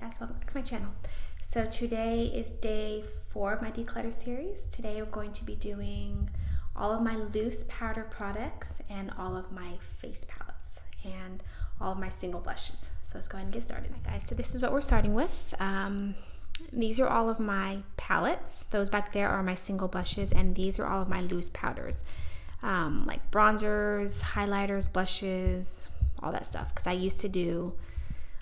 guys, welcome back to my channel. So today is day 4 of my declutter series. Today we're going to be doing all of my loose powder products and all of my face palettes and all of my single blushes. So let's go ahead and get started, guys. So this is what we're starting with. These are all of my palettes. Those back there are my single blushes, and these are all of my loose powders, like bronzers, highlighters, blushes, all that stuff. Because I used to do,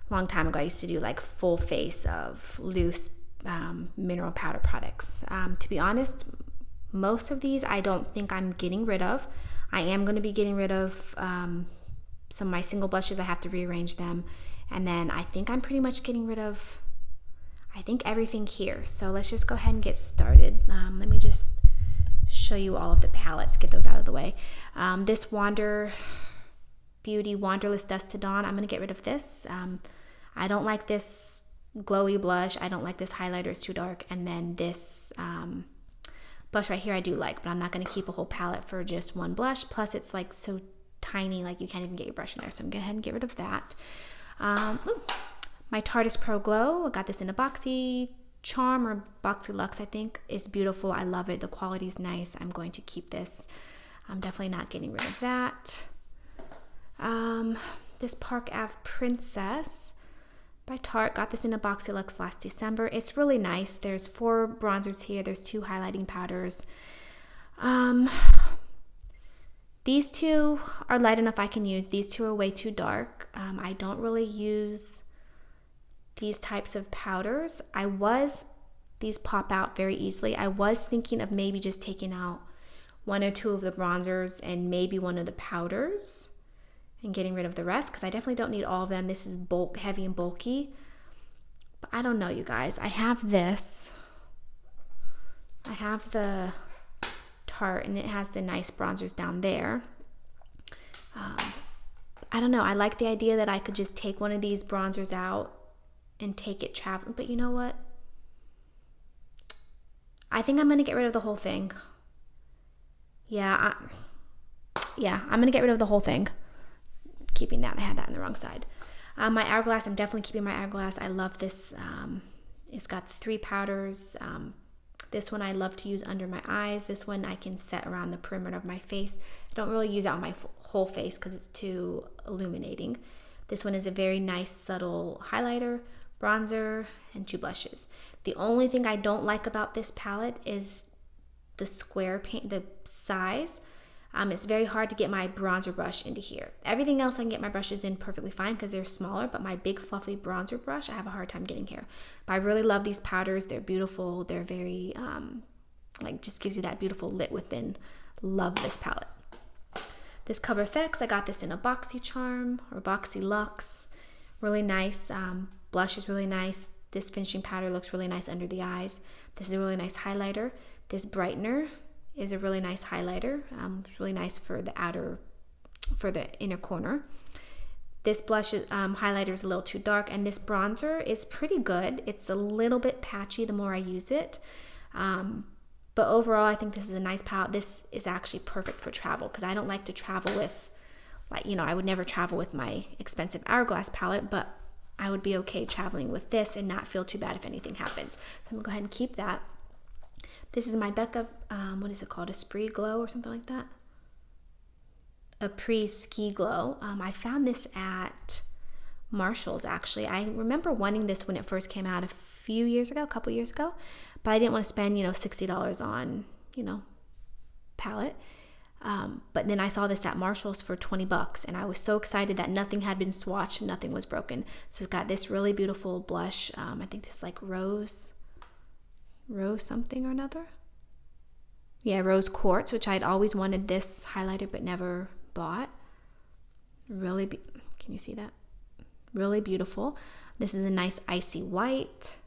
a long time ago, I used to do like full face of loose mineral powder products. To be honest, most of these I don't think I'm getting rid of. I am going to be getting rid of some of my single blushes. I have to rearrange them. And then I think I'm pretty much getting rid of, I think, everything here. So let's just go ahead and get started. Let me just show you all of the palettes, get those out of the way. This Wander Beauty Wanderlust Dusk to Dawn, I'm going to get rid of this. I don't like this glowy blush. I don't like this highlighter, it's too dark. And then this blush right here I do like, but I'm not going to keep a whole palette for just one blush. Plus it's like so tiny, like you can't even get your brush in there. So I'm going to go ahead and get rid of that. My Tarteist Pro Glow, I got this in a boxy charm or boxy luxe, I think. It's beautiful. I love it. The quality is nice. I'm going to keep this. I'm definitely not getting rid of that. This Park Ave Princess by Tarte, got this in a boxy luxe last December. It's really nice. There's 4 bronzers here. There's 2 highlighting powders. These 2 are light enough I can use. These 2 are way too dark. I don't really use these types of powders. These pop out very easily. I was thinking of maybe just taking out 1 or 2 of the bronzers and maybe 1 of the powders and getting rid of the rest, because I definitely don't need all of them. This is heavy and bulky. But I don't know, you guys. I have this. I have the Tarte, and it has the nice bronzers down there. I don't know. I like the idea that I could just take one of these bronzers out and take it traveling. But you know what? I think I'm going to get rid of the whole thing. Yeah, I'm going to get rid of the whole thing. Keeping that. I had that on the wrong side. My hourglass, I'm definitely keeping my hourglass. I love this. It's got 3 powders. This one I love to use under my eyes. This one I can set around the perimeter of my face. I don't really use it on my whole face because it's too illuminating. This one is a very nice subtle highlighter, bronzer, and 2 blushes. The only thing I don't like about this palette is the square paint, the size. It's very hard to get my bronzer brush into here. Everything else I can get my brushes in perfectly fine because they're smaller, but my big fluffy bronzer brush I have a hard time getting here. But I really love these powders. They're beautiful. They're very, like, just gives you that beautiful lit within. Love this palette. This Cover FX, I got this in a boxy charm or boxy luxe. Really nice. Blush is really nice. This finishing powder looks really nice under the eyes. This is a really nice highlighter. This brightener is a really nice highlighter. It's really nice for the inner corner. This blush highlighter is a little too dark, and this bronzer is pretty good. It's a little bit patchy the more I use it. But overall, I think this is a nice palette. This is actually perfect for travel because I don't like to travel with, like, you know, I would never travel with my expensive Hourglass palette, but I would be okay traveling with this and not feel too bad if anything happens. So I'm gonna go ahead and keep that. This is my Becca, what is it called? Esprit Glow or something like that? Après Ski Glow. I found this at Marshall's, actually. I remember wanting this when it first came out a couple years ago, but I didn't want to spend, $60 on, palette. But then I saw this at Marshall's for $20, and I was so excited that nothing had been swatched and nothing was broken. So it's got this really beautiful blush. I think this is like rose something or another. Yeah, Rose Quartz, which I'd always wanted this highlighter but never bought. Can you see that? Really beautiful. This is a nice icy white.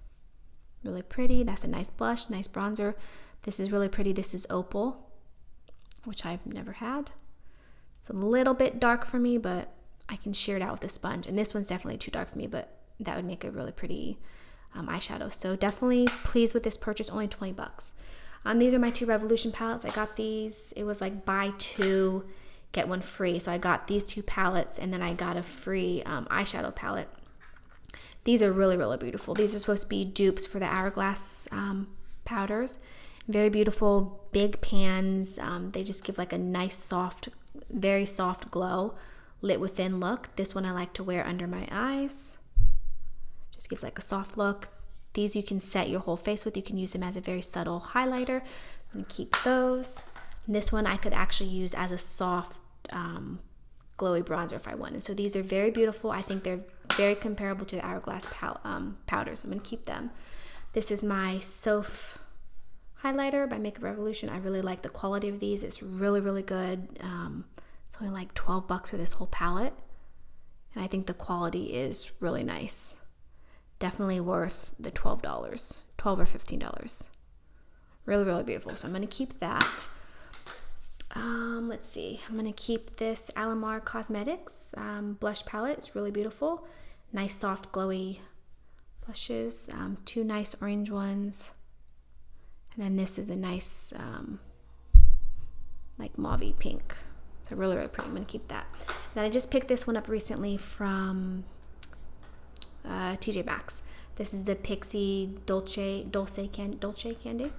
Really pretty. That's a nice blush, nice bronzer. This is really pretty. This is Opal, which I've never had. It's a little bit dark for me, but I can sheer it out with a sponge. And this one's definitely too dark for me, but that would make a really pretty eyeshadow. So definitely pleased with this purchase, only $20. These are my 2 Revolution palettes. I got these, it was like buy 2, get 1 free. So I got these 2 palettes, and then I got a free eyeshadow palette. These are really, really beautiful. These are supposed to be dupes for the Hourglass powders. Very beautiful, big pans. They just give like a nice, soft, very soft glow, lit within look. This one I like to wear under my eyes. Just gives like a soft look. These you can set your whole face with. You can use them as a very subtle highlighter. I'm gonna keep those. And this one I could actually use as a soft, glowy bronzer if I wanted. So these are very beautiful. I think they're very comparable to the Hourglass powders. I'm gonna keep them. This is my Soph highlighter by Makeup Revolution. I really like the quality of these. It's really, really good. It's only like $12 for this whole palette. And I think the quality is really nice. Definitely worth the $12 or $15. Really, really beautiful. So I'm going to keep that. Let's see. I'm going to keep this Alamar Cosmetics blush palette. It's really beautiful. Nice, soft, glowy blushes. Two nice orange ones. And then this is a nice, like mauvey pink. So really, really pretty. I'm going to keep that. Then I just picked this one up recently from TJ Maxx. This is the Pixie Dolce Candy.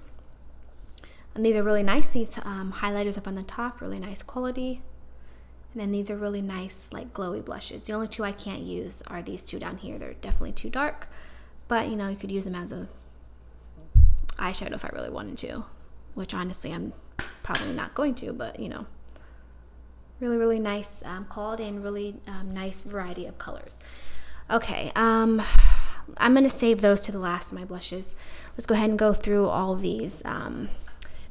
And these are really nice. These highlighters up on the top, really nice quality. And then these are really nice, like glowy blushes. The only two I can't use are these two down here. They're definitely too dark, but you know, you could use them as a eyeshadow if I really wanted to, which honestly I'm probably not going to, but you know, really, really nice quality and really nice variety of colors. Okay, I'm gonna save those to the last of my blushes. Let's go ahead and go through all of these.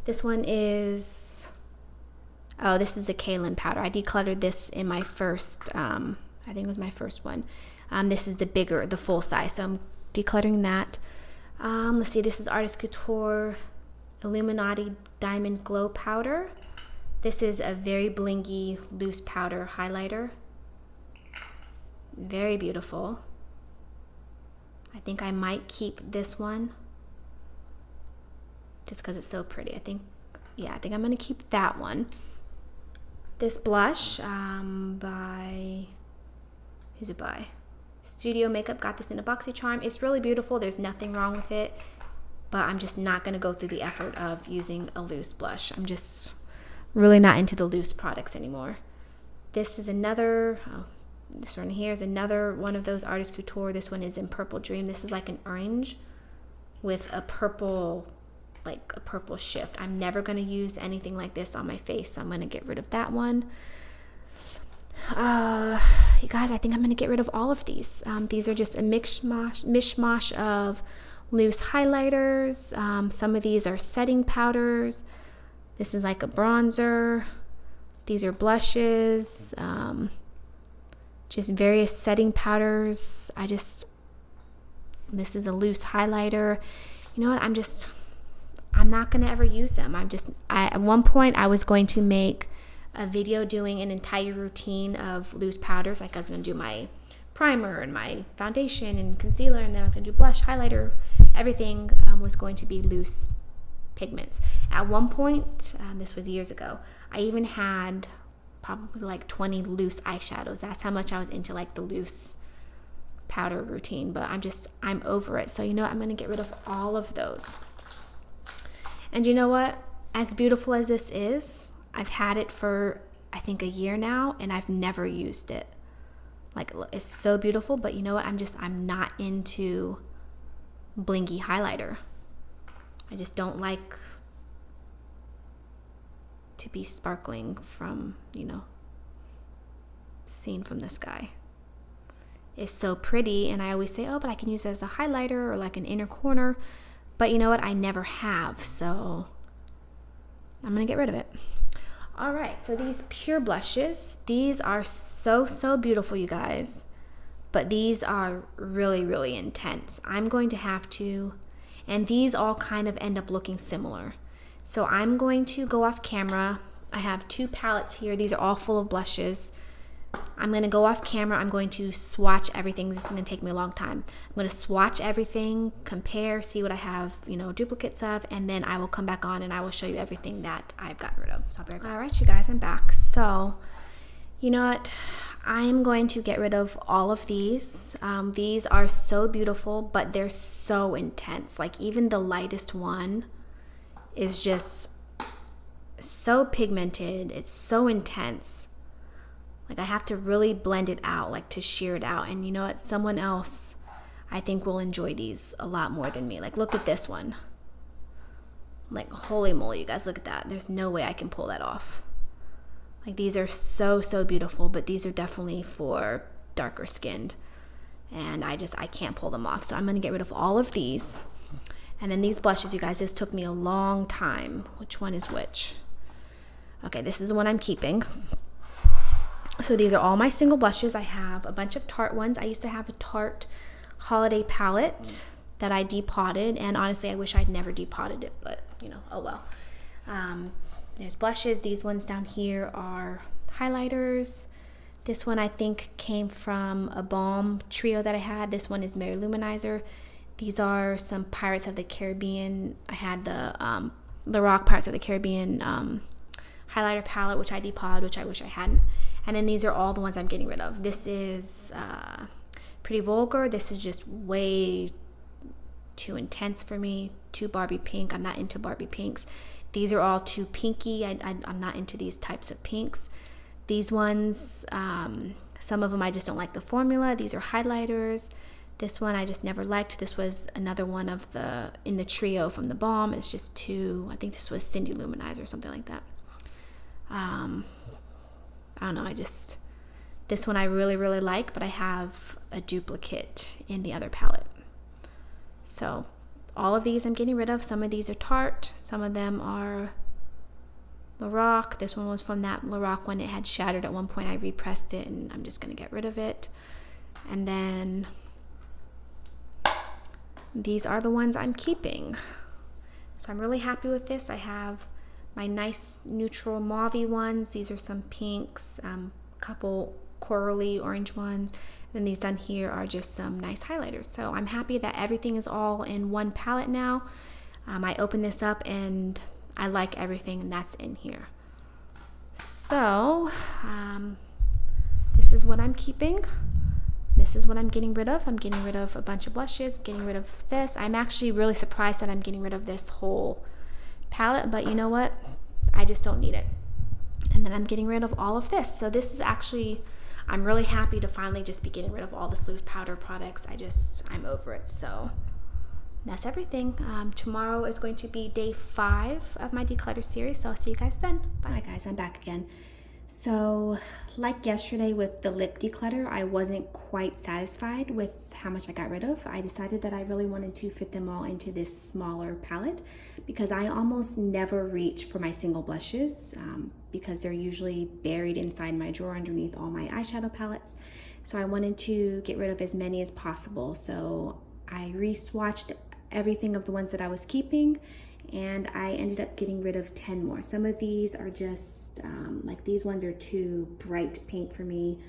This one is, this is a Kaylin powder. I decluttered this in my first, I think it was my first one. This is the bigger, the full size, so I'm decluttering that. Let's see, this is Artist Couture Illuminati Diamond Glow Powder. This is a very blingy loose powder highlighter. Very beautiful. I think I might keep this one just because it's so pretty. I think I'm gonna keep that one. This blush who's it by? Studio Makeup. Got this in a BoxyCharm. It's really beautiful. There's nothing wrong with it, but I'm just not gonna go through the effort of using a loose blush. I'm just really not into the loose products anymore. This is another, this one here is another one of those Artist Couture. This one is in Purple Dream. This is like an orange with a purple, like a purple shift. I'm never going to use anything like this on my face, so I'm going to get rid of that one. You guys, I think I'm going to get rid of all of these. These are just a mishmash of loose highlighters. Some of these are setting powders. This is like a bronzer. These are blushes. Just various setting powders. This is a loose highlighter. You know what? I'm not going to ever use them. At one point I was going to make a video doing an entire routine of loose powders. Like I was going to do my primer and my foundation and concealer, and then I was going to do blush, highlighter. Everything was going to be loose pigments. At one point, this was years ago, I even had probably like 20 loose eyeshadows. That's how much I was into like the loose powder routine, but I'm over it. So you know what? I'm going to get rid of all of those. And you know what? As beautiful as this is, I've had it for I think a year now, and I've never used it. Like, it's so beautiful, but you know what? I'm not into blingy highlighter. I just don't like to be sparkling from, you know, seen from the sky. It's so pretty, and I always say, oh, but I can use it as a highlighter or like an inner corner. But you know what? I never have, so I'm going to get rid of it. All right, so these pure blushes, these are so, so beautiful, you guys. But these are really, really intense. I'm going to have to, and these all kind of end up looking similar. So I'm going to go off camera. I have 2 palettes here. These are all full of blushes. I'm going to go off camera. I'm going to swatch everything. This is going to take me a long time. I'm going to swatch everything, compare, see what I have, you know, duplicates of, and then I will come back on and I will show you everything that I've gotten rid of. So I'll be right back. All right, you guys, I'm back. So You know what? I am going to get rid of all of these. These are so beautiful, but they're so intense. Like even the lightest one is just so pigmented. It's so intense. Like I have to really blend it out, like to shear it out. And you know what? Someone else I think will enjoy these a lot more than me. Like look at this one. Like holy moly, you guys, look at that. There's no way I can pull that off. Like these are so, so beautiful, but these are definitely for darker skinned. And I can't pull them off. So I'm going to get rid of all of these. And then these blushes, you guys, this took me a long time. Which one is which? Okay, this is the one I'm keeping. So these are all my single blushes. I have a bunch of Tarte ones. I used to have a Tarte holiday palette that I depotted. And honestly, I wish I'd never depotted it, but you know, oh well. There's blushes. These ones down here are highlighters. This one I think came from a balm trio that I had. This one is Mary Luminizer. These are some Pirates of the Caribbean. I had the Lorac Pirates of the Caribbean highlighter palette, which I depotted, which I wish I hadn't. And then these are all the ones I'm getting rid of. This is Pretty Vulgar. This is just way too intense for me. Too Barbie pink. I'm not into Barbie pinks. These are all too pinky. I'm not into these types of pinks. These ones, some of them I just don't like the formula. These are highlighters. This one I just never liked. This was another one of in the trio from the Balm. It's just too, I think this was Cindy Luminizer or something like that. I don't know. This one I really, really like, but I have a duplicate in the other palette. So all of these I'm getting rid of. Some of these are Tarte. Some of them are Lorac. This one was from that Lorac one. It had shattered at one point. I repressed it, and I'm just going to get rid of it. And then these are the ones I'm keeping. So I'm really happy with this. I have my nice neutral mauve ones. These are some pinks, a couple corally orange ones. And these down here are just some nice highlighters. So I'm happy that everything is all in one palette now. I opened this up and I like everything that's in here. So this is what I'm keeping. This is what I'm getting rid of. I'm getting rid of a bunch of blushes, getting rid of this. I'm actually really surprised that I'm getting rid of this whole palette, but you know what? I just don't need it. And then I'm getting rid of all of this. So this is actually, I'm really happy to finally just be getting rid of all this loose powder products. I'm over it. So that's everything. Tomorrow is going to be day 5 of my declutter series. So I'll see you guys then. Bye. Hi guys, I'm back again. So like yesterday with the lip declutter, I wasn't quite satisfied with how much I got rid of. I decided that I really wanted to fit them all into this smaller palette because I almost never reach for my single blushes because they're usually buried inside my drawer underneath all my eyeshadow palettes. So I wanted to get rid of as many as possible. So I re-swatched everything of the ones that I was keeping, and I ended up getting rid of 10 more. Some of these are just, like these ones are too bright pink for me.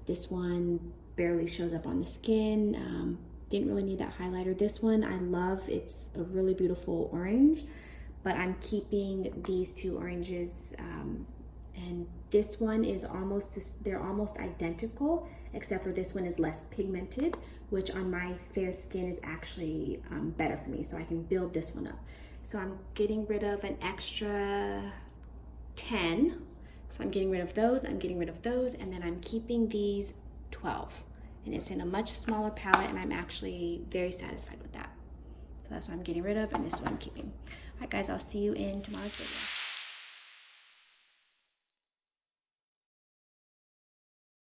This one barely shows up on the skin. Didn't really need that highlighter. This one I love. It's a really beautiful orange, but I'm keeping these 2 oranges. And this one is they're almost identical, except for this one is less pigmented, which on my fair skin is actually better for me. So I can build this one up. So I'm getting rid of an extra 10. So I'm getting rid of those, I'm getting rid of those, and then I'm keeping these 12. And it's in a much smaller palette, and I'm actually very satisfied with that. So that's what I'm getting rid of, and this is what I'm keeping. All right, guys, I'll see you in tomorrow's video.